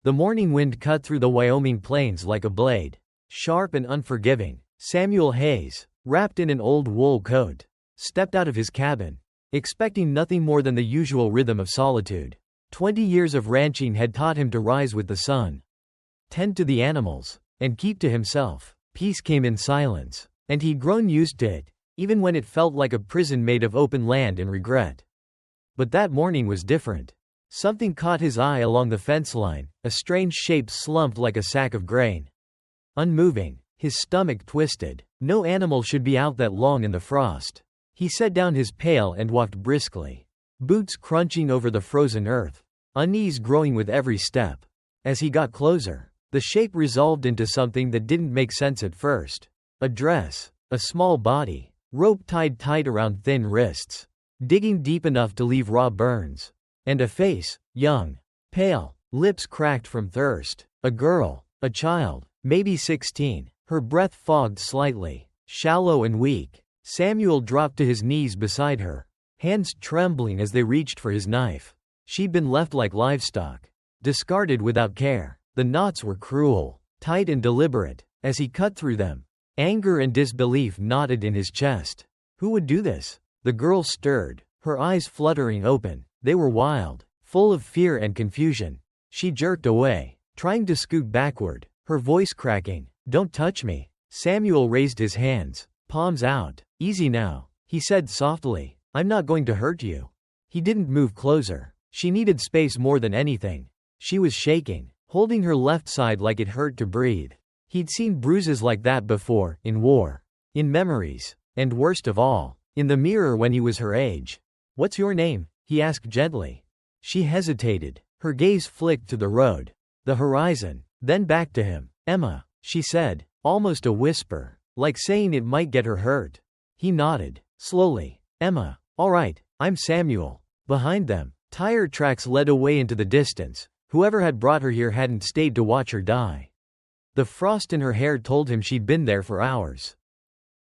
The morning wind cut through the Wyoming plains like a blade. Sharp and unforgiving, Samuel Hayes, wrapped in an old wool coat, stepped out of his cabin, expecting nothing more than the usual rhythm of solitude. 20 years of ranching had taught him to rise with the sun, tend to the animals, and keep to himself. Peace came in silence, and he'd grown used to it, even when it felt like a prison made of open land and regret. But that morning was different. Something caught his eye along the fence line, a strange shape slumped like a sack of grain. Unmoving, his stomach twisted. No animal should be out that long in the frost. He set down his pail and walked briskly, boots crunching over the frozen earth, unease growing with every step. As he got closer, the shape resolved into something that didn't make sense at first. A dress, a small body, rope tied tight around thin wrists, digging deep enough to leave raw burns. And a face, young, pale, lips cracked from thirst. A girl, a child, maybe 16, her breath fogged slightly, shallow and weak. Samuel dropped to his knees beside her, hands trembling as they reached for his knife. She'd been left like livestock, discarded without care. The knots were cruel, tight and deliberate. As he cut through them, anger and disbelief knotted in his chest. Who would do this? The girl stirred, her eyes fluttering open. They were wild, full of fear and confusion. She jerked away, trying to scoot backward, her voice cracking. "Don't touch me." Samuel raised his hands, palms out. "Easy now," he said softly. "I'm not going to hurt you." He didn't move closer. She needed space more than anything. She was shaking, holding her left side like it hurt to breathe. He'd seen bruises like that before, in war, in memories, and worst of all, in the mirror when he was her age. "What's your name?" he asked gently. She hesitated, her gaze flicked to the road, the horizon, then back to him. "Emma," she said, almost a whisper, like saying it might get her hurt. He nodded, slowly. "Emma. All right, I'm Samuel." Behind them, tire tracks led away into the distance. Whoever had brought her here hadn't stayed to watch her die. The frost in her hair told him she'd been there for hours.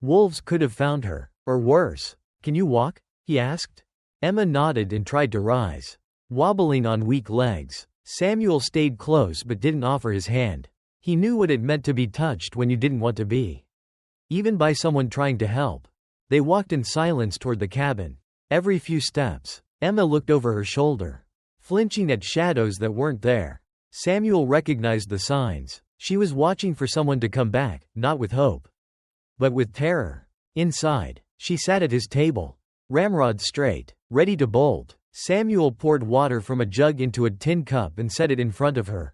Wolves could have found her, or worse. "Can you walk?" he asked. Emma nodded and tried to rise, wobbling on weak legs. Samuel stayed close but didn't offer his hand. He knew what it meant to be touched when you didn't want to be, even by someone trying to help. They walked in silence toward the cabin. Every few steps, Emma looked over her shoulder, flinching at shadows that weren't there. Samuel recognized the signs. She was watching for someone to come back, not with hope, but with terror. Inside, she sat at his table, ramrod straight, ready to bolt. Samuel poured water from a jug into a tin cup and set it in front of her.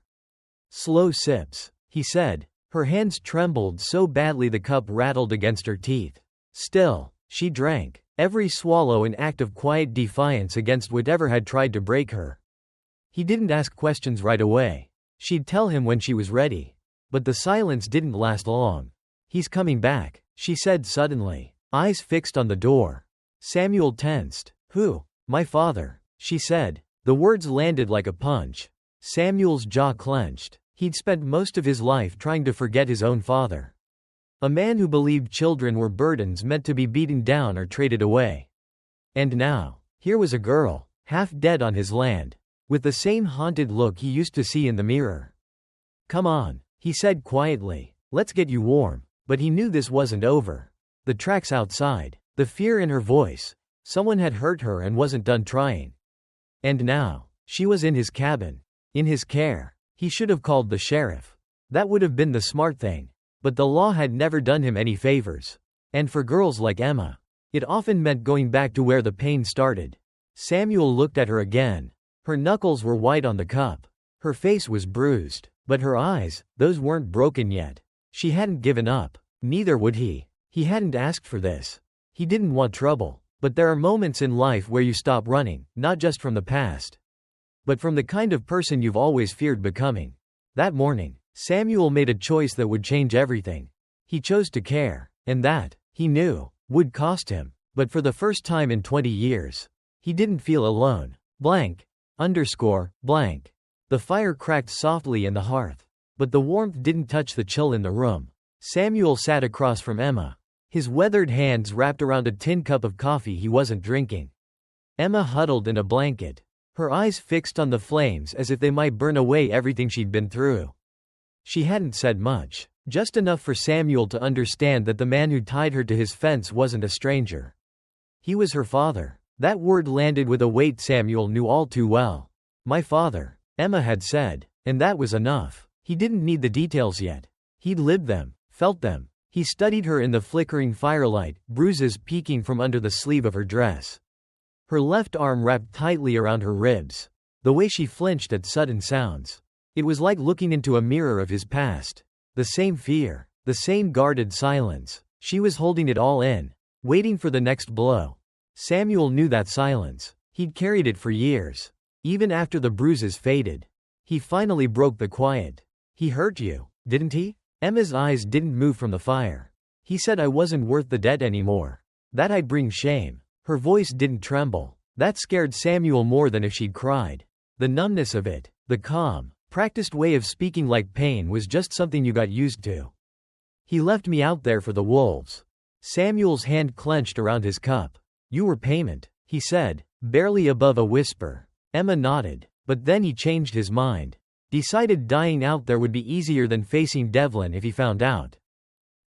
"Slow sips," he said. Her hands trembled so badly the cup rattled against her teeth. Still, she drank, every swallow an act of quiet defiance against whatever had tried to break her. He didn't ask questions right away. She'd tell him when she was ready. But the silence didn't last long. "He's coming back," she said suddenly, eyes fixed on the door. Samuel tensed. "Who?" "My father," she said. The words landed like a punch. Samuel's jaw clenched. He'd spent most of his life trying to forget his own father. A man who believed children were burdens meant to be beaten down or traded away. And now, here was a girl, half dead on his land, with the same haunted look he used to see in the mirror. "Come on," he said quietly. "Let's get you warm." But he knew this wasn't over. The tracks outside, the fear in her voice. Someone had hurt her and wasn't done trying. And now, she was in his cabin, in his care. He should have called the sheriff. That would have been the smart thing. But the law had never done him any favors. And for girls like Emma, it often meant going back to where the pain started. Samuel looked at her again. Her knuckles were white on the cup. Her face was bruised. But her eyes, those weren't broken yet. She hadn't given up. Neither would he. He hadn't asked for this. He didn't want trouble. But there are moments in life where you stop running, not just from the past, but from the kind of person you've always feared becoming. That morning, Samuel made a choice that would change everything. He chose to care, and that, he knew, would cost him. But for the first time in 20 years, he didn't feel alone. Blank. Blank. The fire cracked softly in the hearth, but the warmth didn't touch the chill in the room. Samuel sat across from Emma, his weathered hands wrapped around a tin cup of coffee he wasn't drinking. Emma huddled in a blanket, her eyes fixed on the flames as if they might burn away everything she'd been through. She hadn't said much, just enough for Samuel to understand that the man who tied her to his fence wasn't a stranger. He was her father. That word landed with a weight Samuel knew all too well. My father, Emma had said, and that was enough. He didn't need the details yet. He'd lived them, felt them. He studied her in the flickering firelight, bruises peeking from under the sleeve of her dress. Her left arm wrapped tightly around her ribs. The way she flinched at sudden sounds. It was like looking into a mirror of his past. The same fear, the same guarded silence. She was holding it all in, waiting for the next blow. Samuel knew that silence. He'd carried it for years. Even after the bruises faded. He finally broke the quiet. He hurt you, didn't he? Emma's eyes didn't move from the fire. He said I wasn't worth the debt anymore. That I'd bring shame. Her voice didn't tremble. That scared Samuel more than if she'd cried. The numbness of it, the calm, practiced way of speaking like pain was just something you got used to. He left me out there for the wolves. Samuel's hand clenched around his cup. You were payment, he said, barely above a whisper. Emma nodded, but then he changed his mind. Decided dying out there would be easier than facing Devlin if he found out.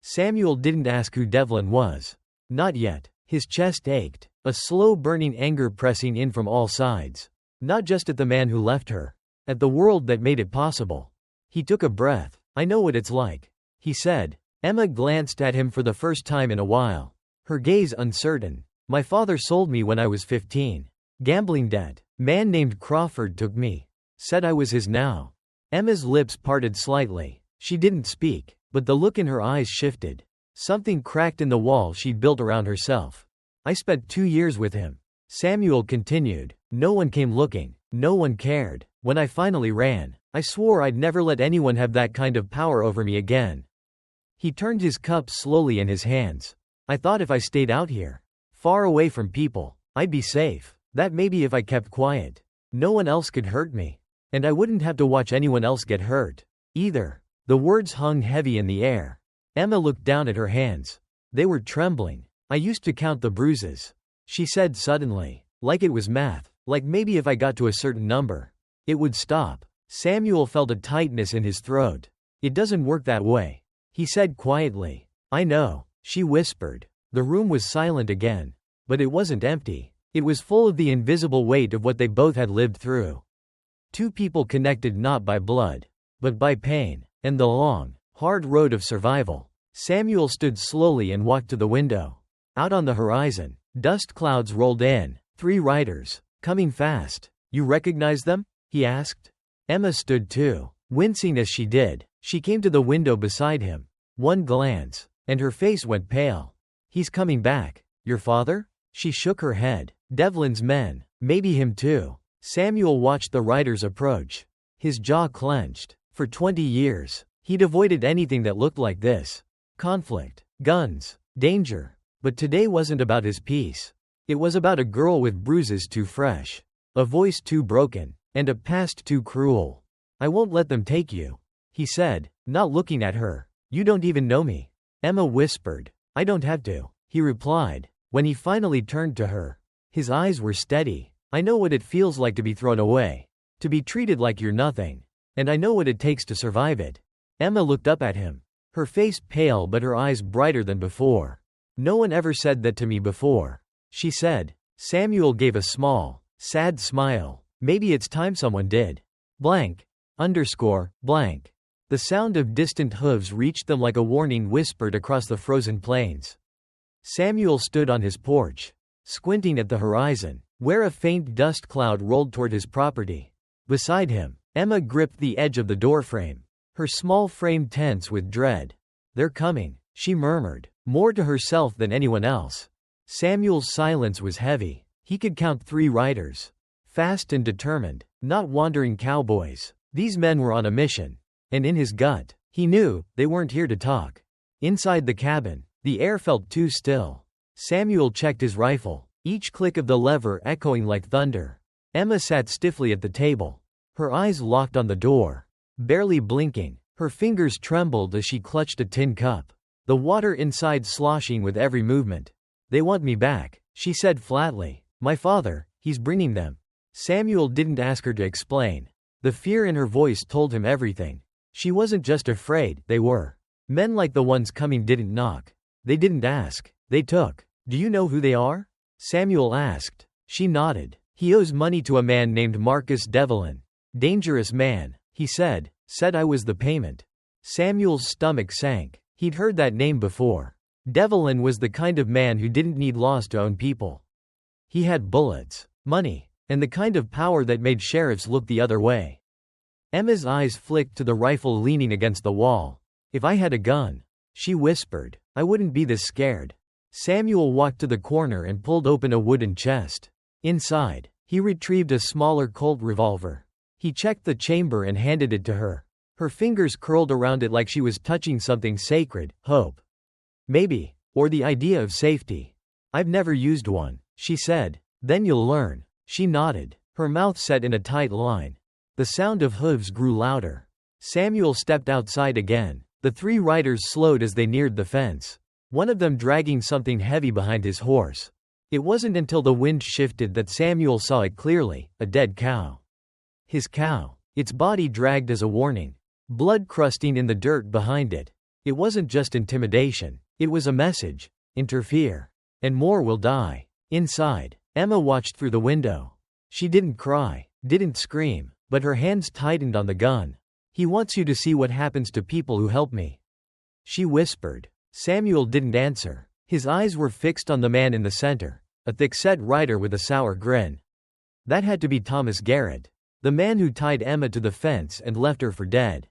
Samuel didn't ask who Devlin was. Not yet. His chest ached, a slow burning anger pressing in from all sides. Not just at the man who left her. At the world that made it possible. He took a breath. I know what it's like, he said. Emma glanced at him for the first time in a while. Her gaze uncertain. My father sold me when I was 15. Gambling debt. Man named Crawford took me. Said I was his now. Emma's lips parted slightly. She didn't speak, but the look in her eyes shifted. Something cracked in the wall she'd built around herself. I spent 2 years with him. Samuel continued. No one came looking. No one cared. When I finally ran, I swore I'd never let anyone have that kind of power over me again. He turned his cup slowly in his hands. I thought if I stayed out here, far away from people, I'd be safe. That maybe if I kept quiet, no one else could hurt me. And I wouldn't have to watch anyone else get hurt, either. The words hung heavy in the air. Emma looked down at her hands. They were trembling. I used to count the bruises, she said suddenly, like it was math, like maybe if I got to a certain number, it would stop. Samuel felt a tightness in his throat. It doesn't work that way, he said quietly. I know, she whispered. The room was silent again. But it wasn't empty. It was full of the invisible weight of what they both had lived through. Two people connected not by blood, but by pain, and the long, hard road of survival. Samuel stood slowly and walked to the window. Out on the horizon, dust clouds rolled in. 3 riders, coming fast. You recognize them? He asked. Emma stood too, wincing as she did. She came to the window beside him. One glance, and her face went pale. He's coming back. Your father? She shook her head. Devlin's men. Maybe him too. Samuel watched the riders approach. His jaw clenched. For 20 years, he'd avoided anything that looked like this. Conflict, guns, danger. But today wasn't about his peace. It was about a girl with bruises too fresh, a voice too broken, and a past too cruel. I won't let them take you, he said, not looking at her. You don't even know me. Emma whispered. I don't have to, he replied. When he finally turned to her, his eyes were steady. I know what it feels like to be thrown away, to be treated like you're nothing, and I know what it takes to survive it. Emma looked up at him, her face pale but her eyes brighter than before. No one ever said that to me before, she said. Samuel gave a small, sad smile. Maybe it's time someone did. Blank. Blank. The sound of distant hooves reached them like a warning whispered across the frozen plains. Samuel stood on his porch, squinting at the horizon, where a faint dust cloud rolled toward his property. Beside him, Emma gripped the edge of the doorframe, her small frame tense with dread. They're coming, she murmured, more to herself than anyone else. Samuel's silence was heavy. He could count 3 riders. Fast and determined, not wandering cowboys. These men were on a mission. And in his gut, he knew, they weren't here to talk. Inside the cabin, the air felt too still. Samuel checked his rifle, each click of the lever echoing like thunder. Emma sat stiffly at the table, her eyes locked on the door. Barely blinking, her fingers trembled as she clutched a tin cup, the water inside sloshing with every movement. They want me back, she said flatly. My father, he's bringing them. Samuel didn't ask her to explain. The fear in her voice told him everything. She wasn't just afraid, they were. Men like the ones coming didn't knock. They didn't ask. They took. Do you know who they are? Samuel asked. She nodded. He owes money to a man named Marcus Devlin. Dangerous man, he said. Said I was the payment. Samuel's stomach sank. He'd heard that name before. Devlin was the kind of man who didn't need laws to own people. He had bullets, money, and the kind of power that made sheriffs look the other way. Emma's eyes flicked to the rifle leaning against the wall. If I had a gun, she whispered, I wouldn't be this scared. Samuel walked to the corner and pulled open a wooden chest. Inside, he retrieved a smaller Colt revolver. He checked the chamber and handed it to her. Her fingers curled around it like she was touching something sacred, hope. Maybe, or the idea of safety. I've never used one, she said. Then you'll learn. She nodded, her mouth set in a tight line. The sound of hooves grew louder. Samuel stepped outside again. The three riders slowed as they neared the fence, one of them dragging something heavy behind his horse. It wasn't until the wind shifted that Samuel saw it clearly, a dead cow. His cow, its body dragged as a warning, blood crusting in the dirt behind it. It wasn't just intimidation, it was a message. Interfere, and more will die. Inside, Emma watched through the window. She didn't cry, didn't scream, but her hands tightened on the gun. He wants you to see what happens to people who help me, she whispered. Samuel didn't answer. His eyes were fixed on the man in the center, a thick-set rider with a sour grin. That had to be Thomas Garrett, the man who tied Emma to the fence and left her for dead.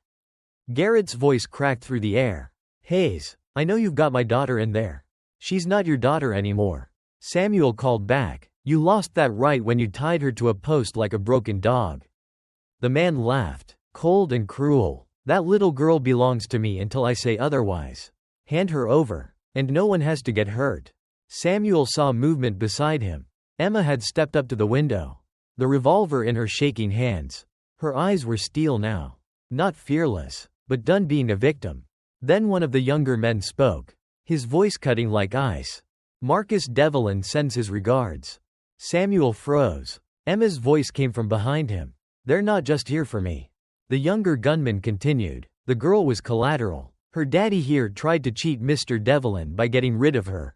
Garrett's voice cracked through the air. Hayes, I know you've got my daughter in there. She's not your daughter anymore. Samuel called back. You lost that right when you tied her to a post like a broken dog. The man laughed, cold and cruel. That little girl belongs to me until I say otherwise. Hand her over, and no one has to get hurt. Samuel saw movement beside him. Emma had stepped up to the window, the revolver in her shaking hands. Her eyes were steel now. Not fearless, but done being a victim. Then one of the younger men spoke, his voice cutting like ice. Marcus Devlin sends his regards. Samuel froze. Emma's voice came from behind him. They're not just here for me. The younger gunman continued. The girl was collateral. Her daddy here tried to cheat Mr. Devlin by getting rid of her.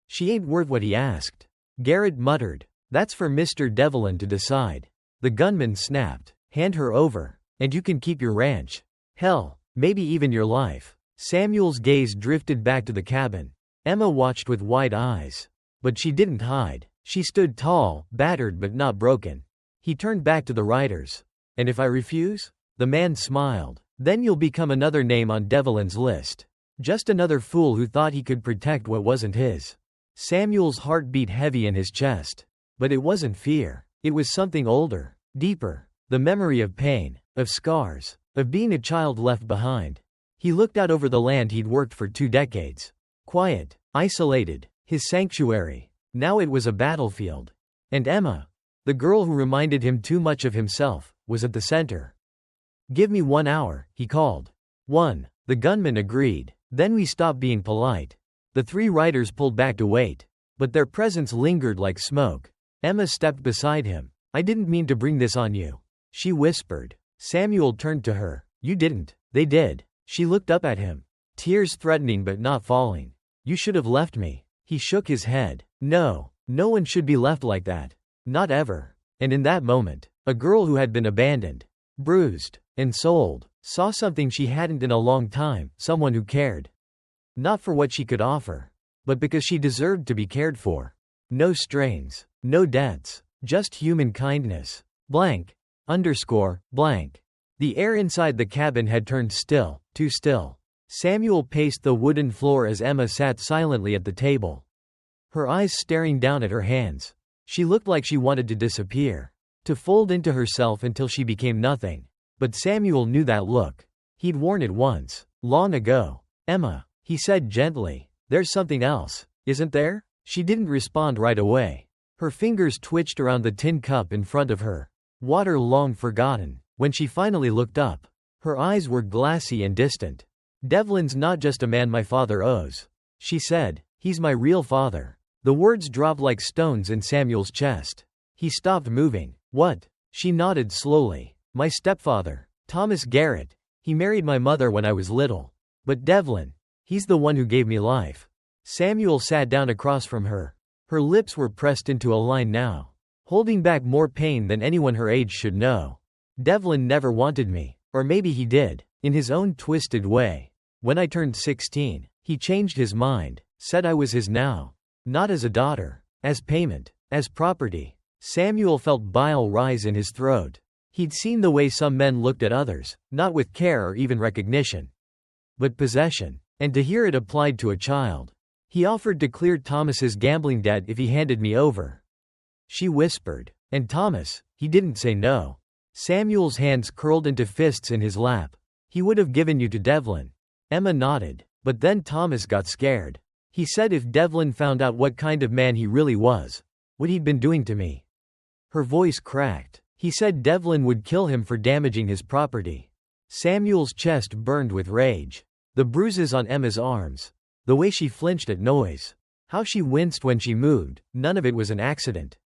She ain't worth what he asked. Garrett muttered. That's for Mr. Devlin to decide. The gunman snapped. Hand her over, and you can keep your ranch. Hell, maybe even your life. Samuel's gaze drifted back to the cabin. Emma watched with wide eyes. But she didn't hide. She stood tall, battered but not broken. He turned back to the riders. And if I refuse? The man smiled. Then you'll become another name on Devlin's list. Just another fool who thought he could protect what wasn't his. Samuel's heart beat heavy in his chest. But it wasn't fear. It was something older, deeper. The memory of pain, of scars, of being a child left behind. He looked out over the land he'd worked for 2 decades. Quiet, isolated, his sanctuary. Now it was a battlefield. And Emma, the girl who reminded him too much of himself, was at the center. Give me 1 hour, he called. 1. The gunman agreed. Then we stopped being polite. The 3 riders pulled back to wait. But their presence lingered like smoke. Emma stepped beside him. I didn't mean to bring this on you, she whispered. Samuel turned to her. You didn't. They did. She looked up at him. Tears threatening but not falling. You should have left me. He shook his head. No, no one should be left like that. Not ever. And in that moment, a girl who had been abandoned, bruised, and sold, saw something she hadn't in a long time, someone who cared. Not for what she could offer, but because she deserved to be cared for. No strains, no debts, just human kindness. Blank. Blank. The air inside the cabin had turned still, too still. Samuel paced the wooden floor as Emma sat silently at the table, her eyes staring down at her hands. She looked like she wanted to disappear, to fold into herself until she became nothing. But Samuel knew that look. He'd worn it once, long ago. Emma, he said gently, there's something else, isn't there? She didn't respond right away. Her fingers twitched around the tin cup in front of her. Water long forgotten. When she finally looked up, her eyes were glassy and distant. Devlin's not just a man my father owes, she said. He's my real father. The words dropped like stones in Samuel's chest. He stopped moving. What? She nodded slowly. My stepfather, Thomas Garrett. He married my mother when I was little. But Devlin, he's the one who gave me life. Samuel sat down across from her. Her lips were pressed into a line now, holding back more pain than anyone her age should know. Devlin never wanted me, or maybe he did, in his own twisted way. When I turned 16, he changed his mind, said I was his now. Not as a daughter, as payment, as property. Samuel felt bile rise in his throat. He'd seen the way some men looked at others, not with care or even recognition, but possession, and to hear it applied to a child. He offered to clear Thomas's gambling debt if he handed me over. She whispered. And Thomas, he didn't say no. Samuel's hands curled into fists in his lap. He would have given you to Devlin. Emma nodded. But then Thomas got scared. He said if Devlin found out what kind of man he really was, what he'd been doing to me. Her voice cracked. He said Devlin would kill him for damaging his property. Samuel's chest burned with rage. The bruises on Emma's arms. The way she flinched at noise. How she winced when she moved. None of it was an accident.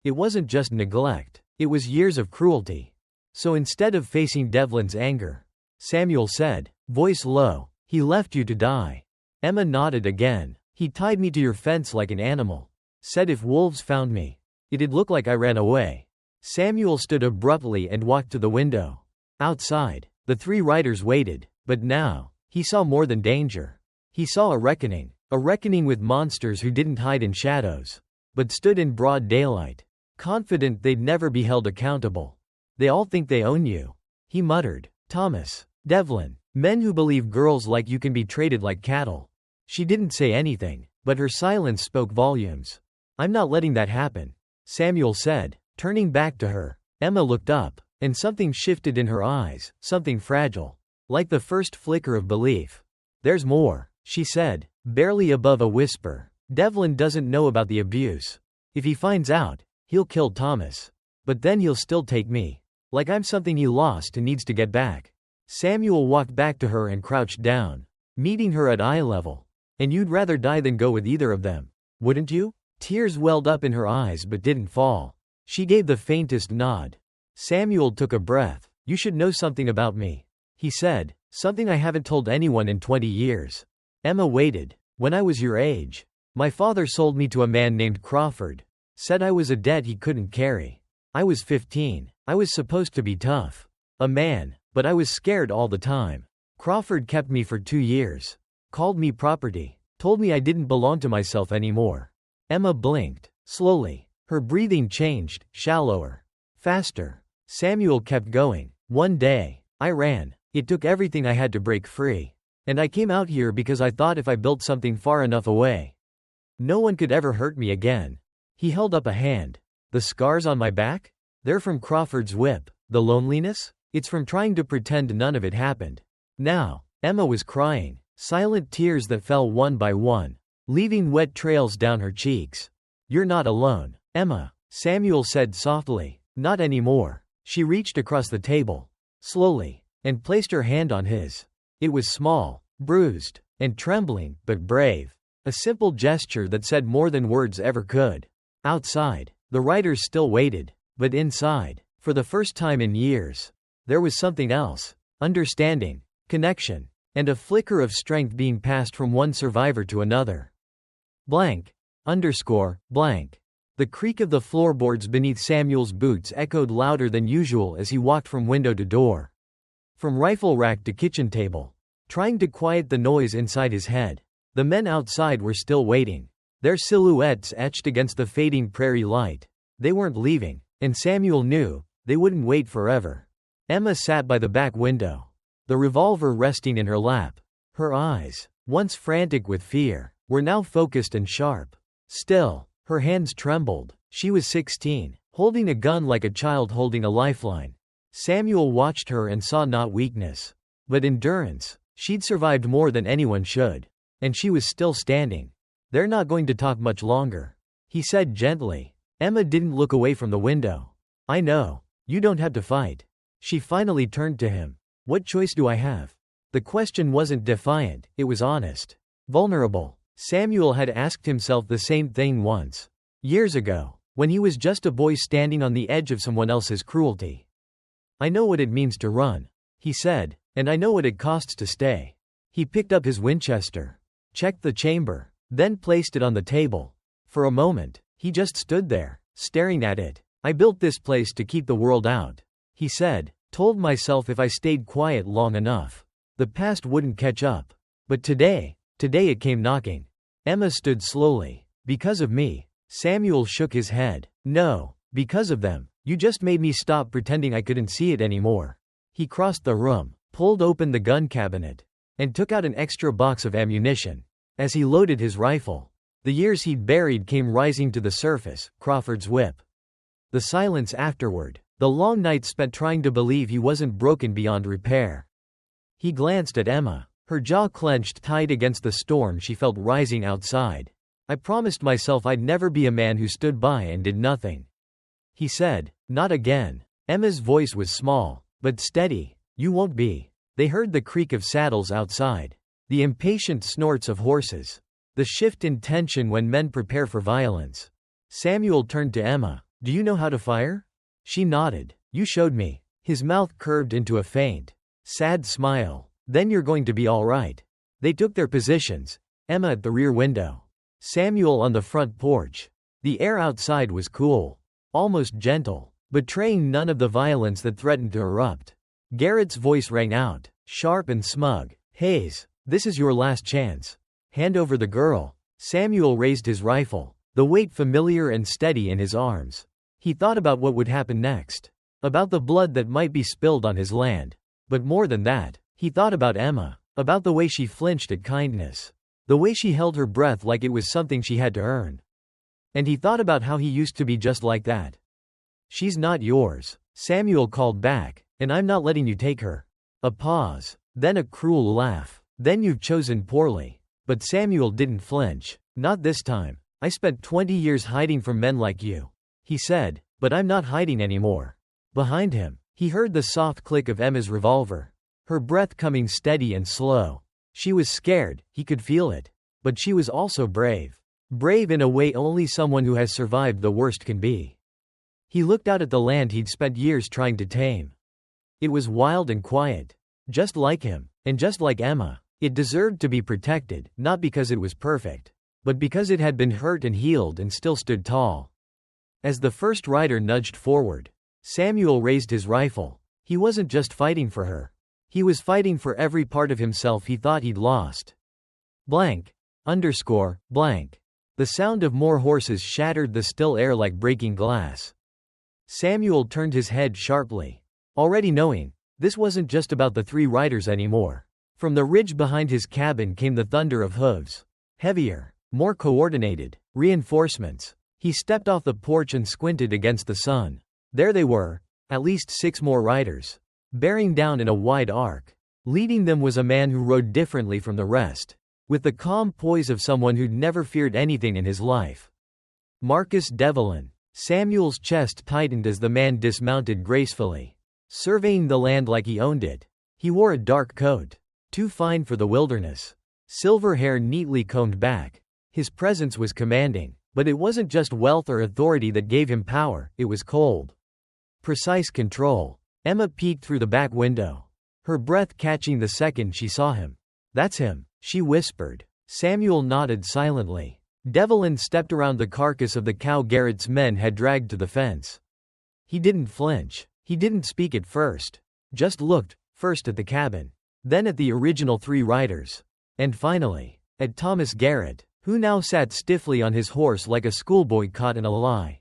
It wasn't just neglect. It was years of cruelty. So instead of facing Devlin's anger, Samuel said, voice low, he left you to die. Emma nodded again. He tied me to your fence like an animal. Said if wolves found me, it'd look like I ran away. Samuel stood abruptly and walked to the window. Outside, the three riders waited, but now, he saw more than danger. He saw a reckoning with monsters who didn't hide in shadows, but stood in broad daylight, confident they'd never be held accountable. They all think they own you. He muttered. Thomas, Devlin, men who believe girls like you can be traded like cattle. She didn't say anything, but her silence spoke volumes. I'm not letting that happen, Samuel said, turning back to her. Emma looked up, and something shifted in her eyes, something fragile, like the first flicker of belief. There's more, she said, barely above a whisper. Devlin doesn't know about the abuse. If he finds out, he'll kill Thomas. But then he'll still take me. Like I'm something he lost and needs to get back. Samuel walked back to her and crouched down, meeting her at eye level. And you'd rather die than go with either of them, wouldn't you? Tears welled up in her eyes but didn't fall. She gave the faintest nod. Samuel took a breath. You should know something about me, he said, something I haven't told anyone in 20 years. Emma waited. When I was your age, my father sold me to a man named Crawford. Said I was a debt he couldn't carry. I was 15. I was supposed to be tough. A man, but I was scared all the time. Crawford kept me for 2 years. Called me property. Told me I didn't belong to myself anymore. Emma blinked. Slowly. Her breathing changed, shallower. Faster. Samuel kept going. One day, I ran. It took everything I had to break free. And I came out here because I thought if I built something far enough away, no one could ever hurt me again. He held up a hand. The scars on my back? They're from Crawford's whip. The loneliness? It's from trying to pretend none of it happened. Now, Emma was crying. Silent tears that fell one by one, leaving wet trails down her cheeks. You're not alone, Emma, Samuel said softly. Not anymore. She reached across the table, slowly, and placed her hand on his. It was small, bruised, and trembling, but brave. A simple gesture that said more than words ever could. Outside, the riders still waited, but inside, for the first time in years, there was something else. Understanding, connection, and a flicker of strength being passed from one survivor to another. Blank. Blank. The creak of the floorboards beneath Samuel's boots echoed louder than usual as he walked from window to door. From rifle rack to kitchen table. Trying to quiet the noise inside his head. The men outside were still waiting. Their silhouettes etched against the fading prairie light. They weren't leaving, and Samuel knew they wouldn't wait forever. Emma sat by the back window, the revolver resting in her lap. Her eyes, once frantic with fear, were now focused and sharp. Still, her hands trembled. She was 16, holding a gun like a child holding a lifeline. Samuel watched her and saw not weakness, but endurance. She'd survived more than anyone should. And she was still standing. They're not going to talk much longer, he said gently. Emma didn't look away from the window. I know. You don't have to fight. She finally turned to him. What choice do I have? The question wasn't defiant, it was honest. Vulnerable. Samuel had asked himself the same thing once. Years ago. when he was just a boy standing on the edge of someone else's cruelty. "I know what it means to run," he said, "and I know what it costs to stay." He picked up his Winchester, checked the chamber, then placed it on the table. For a moment, he just stood there, staring at it. "I built this place to keep the world out," he said. "Told myself if I stayed quiet long enough, the past wouldn't catch up. But today it came knocking." Emma stood slowly. "Because of me?" Samuel shook his head. "No, because of them. You just made me stop pretending I couldn't see it anymore." He crossed the room, pulled open the gun cabinet, and took out an extra box of ammunition. As he loaded his rifle, the years he'd buried came rising to the surface. Crawford's whip. The silence afterward. The long night spent trying to believe he wasn't broken beyond repair. He glanced at Emma, her jaw clenched tight against the storm she felt rising outside. "I promised myself I'd never be a man who stood by and did nothing," he said. "Not again." Emma's voice was small, but steady. "You won't be." They heard the creak of saddles outside, the impatient snorts of horses, the shift in tension when men prepare for violence. Samuel turned to Emma. "Do you know how to fire?" She nodded. "You showed me." His mouth curved into a faint, sad smile. "Then you're going to be all right." They took their positions, Emma at the rear window, Samuel on the front porch. The air outside was cool, almost gentle, betraying none of the violence that threatened to erupt. Garrett's voice rang out, sharp and smug. "Hayes, this is your last chance. Hand over the girl." Samuel raised his rifle, the weight familiar and steady in his arms. He thought about what would happen next, about the blood that might be spilled on his land. But more than that, he thought about Emma, about the way she flinched at kindness, the way she held her breath like it was something she had to earn. And he thought about how he used to be just like that. "She's not yours," Samuel called back, "and I'm not letting you take her." A pause, then a cruel laugh. "Then you've chosen poorly." But Samuel didn't flinch. "Not this time. I spent 20 years hiding from men like you," he said, "but I'm not hiding anymore." Behind him, he heard the soft click of Emma's revolver, her breath coming steady and slow. She was scared, he could feel it. But she was also brave. Brave in a way only someone who has survived the worst can be. He looked out at the land he'd spent years trying to tame. It was wild and quiet. Just like him, and just like Emma. It deserved to be protected, not because it was perfect, but because it had been hurt and healed and still stood tall. As the first rider nudged forward, Samuel raised his rifle. He wasn't just fighting for her. He was fighting for every part of himself he thought he'd lost. Blank. Blank. The sound of more horses shattered the still air like breaking glass. Samuel turned his head sharply, already knowing, this wasn't just about the three riders anymore. From the ridge behind his cabin came the thunder of hooves. Heavier, more coordinated, reinforcements. He stepped off the porch and squinted against the sun. There they were, at least 6 more riders, bearing down in a wide arc. Leading them was a man who rode differently from the rest, with the calm poise of someone who'd never feared anything in his life. Marcus Devlin. Samuel's chest tightened as the man dismounted gracefully, surveying the land like he owned it. He wore a dark coat, too fine for the wilderness, silver hair neatly combed back. His presence was commanding, but it wasn't just wealth or authority that gave him power, it was cold, precise control. Emma peeked through the back window, her breath catching the second she saw him. "That's him," she whispered. Samuel nodded silently. Devlin stepped around the carcass of the cow Garrett's men had dragged to the fence. He didn't flinch. He didn't speak at first. Just looked, first at the cabin, then at the original 3 riders, and finally, at Thomas Garrett, who now sat stiffly on his horse like a schoolboy caught in a lie.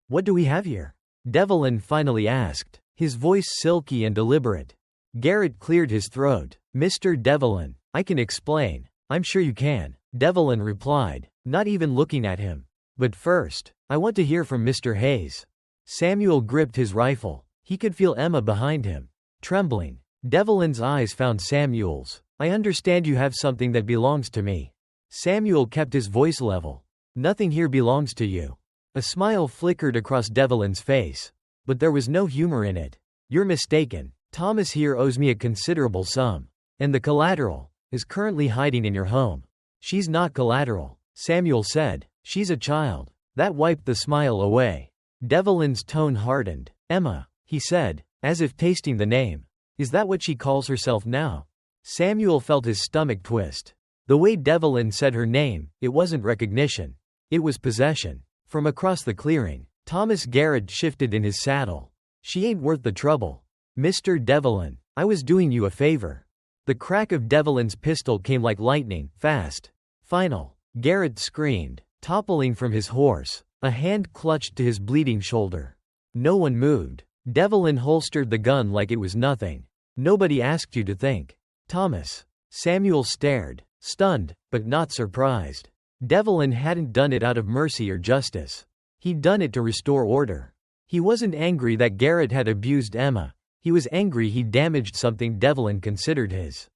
"What do we have here?" Devlin finally asked, his voice silky and deliberate. Garrett cleared his throat. "Mr. Devlin, I can explain." "I'm sure you can," Devlin replied, not even looking at him. "But first, I want to hear from Mr. Hayes." Samuel gripped his rifle. He could feel Emma behind him, trembling. Devlin's eyes found Samuel's. "I understand you have something that belongs to me." Samuel kept his voice level. "Nothing here belongs to you." A smile flickered across Devlin's face, but there was no humor in it. "You're mistaken. Thomas here owes me a considerable sum, and the collateral is currently hiding in your home." "She's not collateral," Samuel said. "She's a child." That wiped the smile away. Devlin's tone hardened. "Emma," he said, as if tasting the name. "Is that what she calls herself now?" Samuel felt his stomach twist. The way Devlin said her name, it wasn't recognition. It was possession. From across the clearing, Thomas Garrett shifted in his saddle. "She ain't worth the trouble. Mr. Devlin, I was doing you a favor." The crack of Devlin's pistol came like lightning, fast. "Final," Garrett screamed, toppling from his horse. A hand clutched to his bleeding shoulder. No one moved. Devlin holstered the gun like it was nothing. "Nobody asked you to think." "Thomas." Samuel stared, stunned, but not surprised. Devlin hadn't done it out of mercy or justice. He'd done it to restore order. He wasn't angry that Garrett had abused Emma. He was angry he'd damaged something Devlin considered his.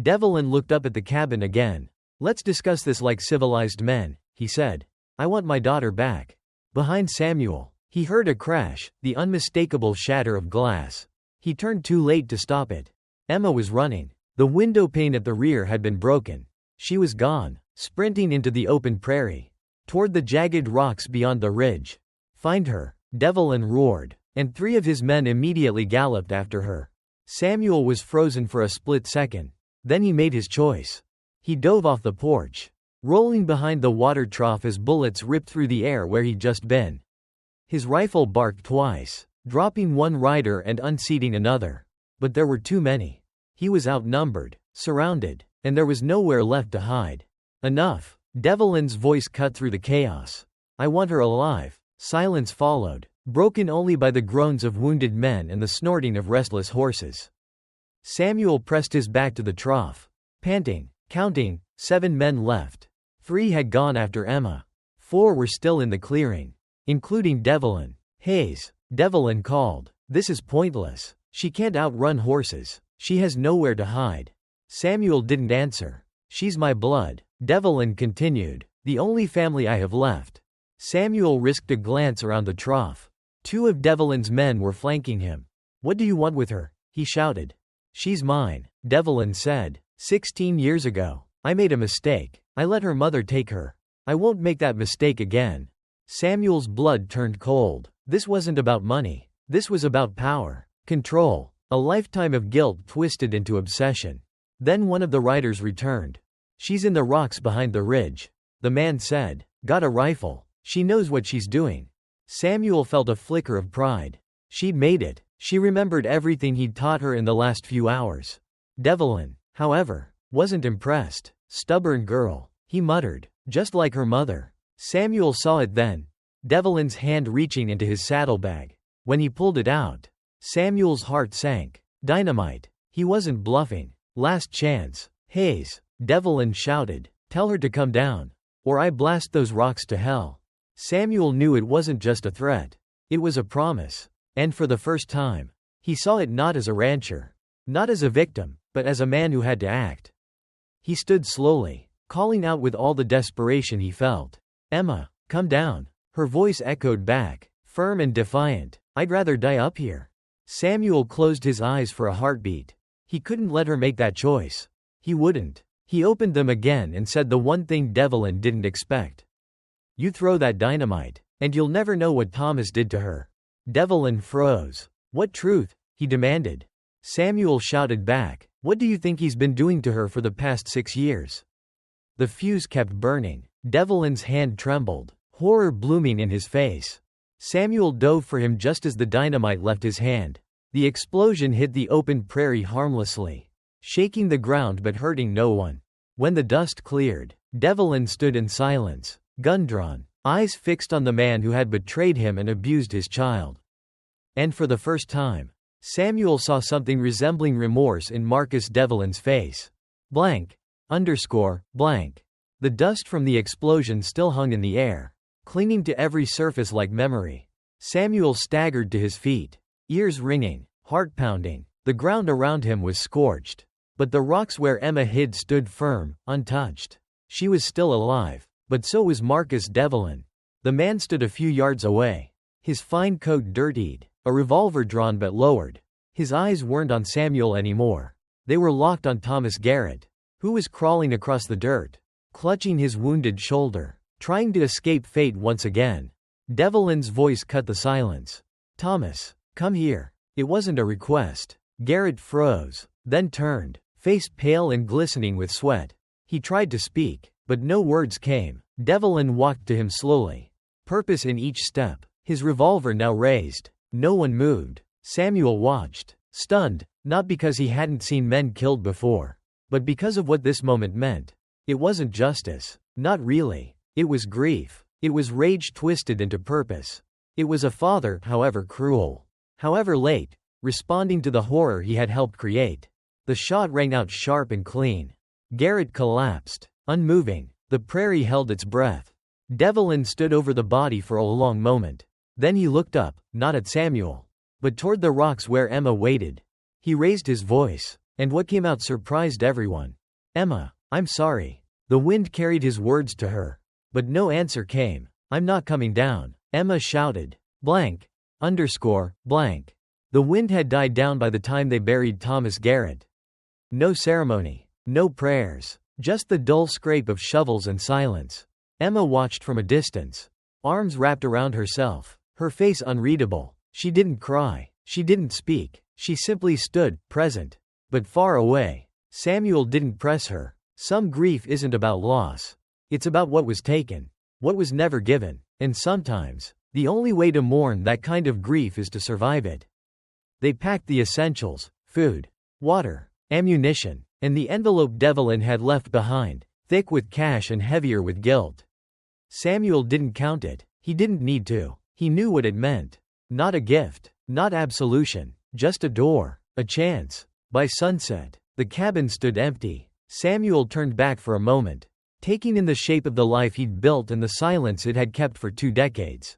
Devlin looked up at the cabin again. "Let's discuss this like civilized men," he said. "I want my daughter back." Behind Samuel, he heard a crash, the unmistakable shatter of glass. He turned too late to stop it. Emma was running. The window pane at the rear had been broken. She was gone, sprinting into the open prairie, toward the jagged rocks beyond the ridge. "Find her," Devlin roared, and 3 of his men immediately galloped after her. Samuel was frozen for a split second. Then he made his choice. He dove off the porch, rolling behind the water trough as bullets ripped through the air where he'd just been. His rifle barked twice, dropping one rider and unseating another. But there were too many. He was outnumbered, surrounded, and there was nowhere left to hide. "Enough." Devlin's voice cut through the chaos. "I want her alive." Silence followed, broken only by the groans of wounded men and the snorting of restless horses. Samuel pressed his back to the trough, panting, counting. 7 men left. 3 had gone after Emma. 4 were still in the clearing, including Devlin. "Hayes," Devlin called. "This is pointless. She can't outrun horses. She has nowhere to hide." Samuel didn't answer. "She's my blood," Devlin continued. "The only family I have left." Samuel risked a glance around the trough. 2 of Devlin's men were flanking him. "What do you want with her?" he shouted. "She's mine," Devlin said. 16 years ago, I made a mistake. I let her mother take her. I won't make that mistake again." Samuel's blood turned cold. This wasn't about money. This was about power, control, a lifetime of guilt twisted into obsession. Then one of the riders returned. "She's in the rocks behind the ridge," the man said. "Got a rifle. She knows what she's doing." Samuel felt a flicker of pride. She'd made it. She remembered everything he'd taught her in the last few hours. Devlin, however, wasn't impressed. "Stubborn girl," he muttered. "Just like her mother." Samuel saw it then. Devlin's hand reaching into his saddlebag. When he pulled it out, Samuel's heart sank. Dynamite. He wasn't bluffing. "Last chance." "Hayes," Devlin shouted. "Tell her to come down, or I blast those rocks to hell." Samuel knew it wasn't just a threat. It was a promise. And for the first time, he saw it not as a rancher, not as a victim, but as a man who had to act. He stood slowly, calling out with all the desperation he felt. "Emma, come down." Her voice echoed back, firm and defiant. "I'd rather die up here." Samuel closed his eyes for a heartbeat. He couldn't let her make that choice. He wouldn't. He opened them again and said the one thing Devlin didn't expect. "You throw that dynamite, and you'll never know what Thomas did to her." Devlin froze. "What truth?" he demanded. Samuel shouted back. "What do you think he's been doing to her for the past 6 years?" The fuse kept burning. Devlin's hand trembled, horror blooming in his face. Samuel dove for him just as the dynamite left his hand. The explosion hit the open prairie harmlessly, shaking the ground but hurting no one. When the dust cleared, Devlin stood in silence, gun drawn, eyes fixed on the man who had betrayed him and abused his child. And for the first time, Samuel saw something resembling remorse in Marcus Devlin's face. Blank. Blank. The dust from the explosion still hung in the air, clinging to every surface like memory. Samuel staggered to his feet, ears ringing, heart pounding. The ground around him was scorched, but the rocks where Emma hid stood firm, untouched. She was still alive, but so was Marcus Devlin. The man stood a few yards away, his fine coat dirtied, a revolver drawn but lowered. His eyes weren't on Samuel anymore. They were locked on Thomas Garrett, who was crawling across the dirt, clutching his wounded shoulder. Trying to escape fate once again. Devlin's voice cut the silence. Thomas, come here. It wasn't a request. Garrett froze, then turned, face pale and glistening with sweat. He tried to speak, but no words came. Devlin walked to him slowly, purpose in each step, his revolver now raised. No one moved. Samuel watched, stunned, not because he hadn't seen men killed before, but because of what this moment meant. It wasn't justice. Not really. It was grief. It was rage twisted into purpose. It was a father, however cruel, however late, responding to the horror he had helped create. The shot rang out sharp and clean. Garrett collapsed, unmoving. The prairie held its breath. Devlin stood over the body for a long moment. Then he looked up, not at Samuel, but toward the rocks where Emma waited. He raised his voice, and what came out surprised everyone. Emma, I'm sorry. The wind carried his words to her, but no answer came. I'm not coming down, Emma shouted. Blank. Underscore, blank. The wind had died down by the time they buried Thomas Garrett. No ceremony, no prayers, just the dull scrape of shovels and silence. Emma watched from a distance, arms wrapped around herself, her face unreadable. She didn't cry, she didn't speak, she simply stood, present, but far away. Samuel didn't press her. Some grief isn't about loss. It's about what was taken, what was never given, and sometimes, the only way to mourn that kind of grief is to survive it. They packed the essentials, food, water, ammunition, and the envelope Devlin had left behind, thick with cash and heavier with guilt. Samuel didn't count it. He didn't need to. He knew what it meant. Not a gift, not absolution, just a door, a chance. By sunset, the cabin stood empty. Samuel turned back for a moment, taking in the shape of the life he'd built and the silence it had kept for 2 decades.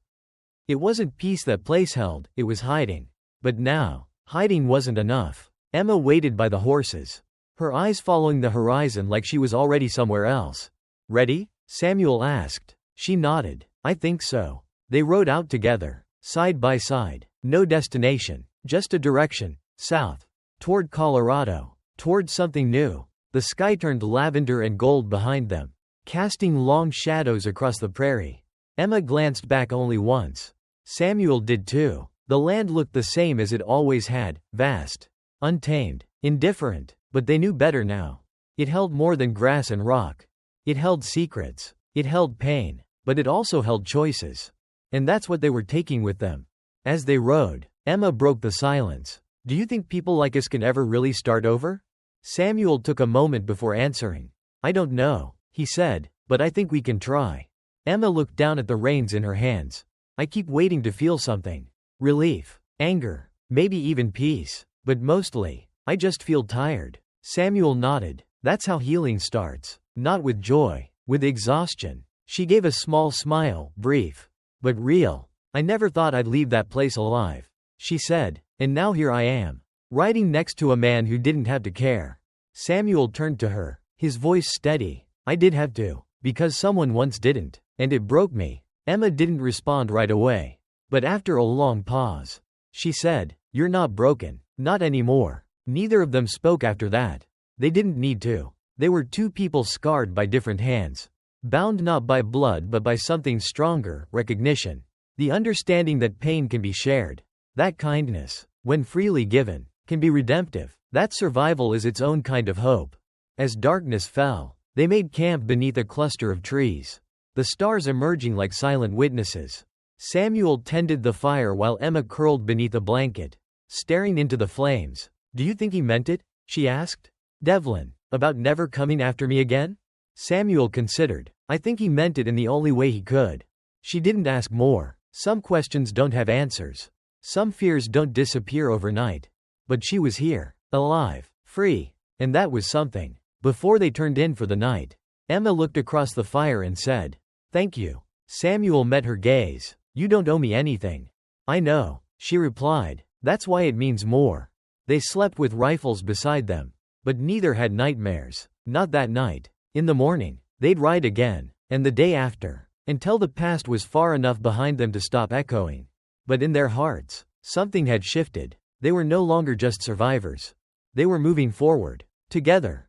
It wasn't peace that place held, it was hiding. But now, hiding wasn't enough. Emma waited by the horses, her eyes following the horizon like she was already somewhere else. Ready? Samuel asked. She nodded. I think so. They rode out together, side by side. No destination, just a direction, south, toward Colorado, toward something new. The sky turned lavender and gold behind them, casting long shadows across the prairie. Emma glanced back only once. Samuel did too. The land looked the same as it always had, vast, untamed, indifferent, but they knew better now. It held more than grass and rock. It held secrets. It held pain, but it also held choices. And that's what they were taking with them. As they rode, Emma broke the silence. Do you think people like us can ever really start over? Samuel took a moment before answering. I don't know, he said, but I think we can try. Emma looked down at the reins in her hands. I keep waiting to feel something. Relief, anger, maybe even peace. But mostly, I just feel tired. Samuel nodded. That's how healing starts. Not with joy, with exhaustion. She gave a small smile, brief, but real. I never thought I'd leave that place alive, she said, and now here I am, riding next to a man who didn't have to care. Samuel turned to her, his voice steady. I did have to, because someone once didn't, and it broke me. Emma didn't respond right away, but after a long pause, she said, You're not broken, not anymore. Neither of them spoke after that. They didn't need to. They were 2 people scarred by different hands, bound not by blood but by something stronger, recognition. The understanding that pain can be shared. That kindness, when freely given, can be redemptive. That survival is its own kind of hope. As darkness fell, they made camp beneath a cluster of trees, the stars emerging like silent witnesses. Samuel tended the fire while Emma curled beneath a blanket, staring into the flames. Do you think he meant it? She asked. Devlin, about never coming after me again? Samuel considered. I think he meant it in the only way he could. She didn't ask more. Some questions don't have answers. Some fears don't disappear overnight. But she was here, alive, free, and that was something. Before they turned in for the night, Emma looked across the fire and said, Thank you. Samuel met her gaze. You don't owe me anything. I know, she replied. That's why it means more. They slept with rifles beside them, but neither had nightmares. Not that night. In the morning, they'd ride again, and the day after, until the past was far enough behind them to stop echoing. But in their hearts, something had shifted. They were no longer just survivors. They were moving forward, together.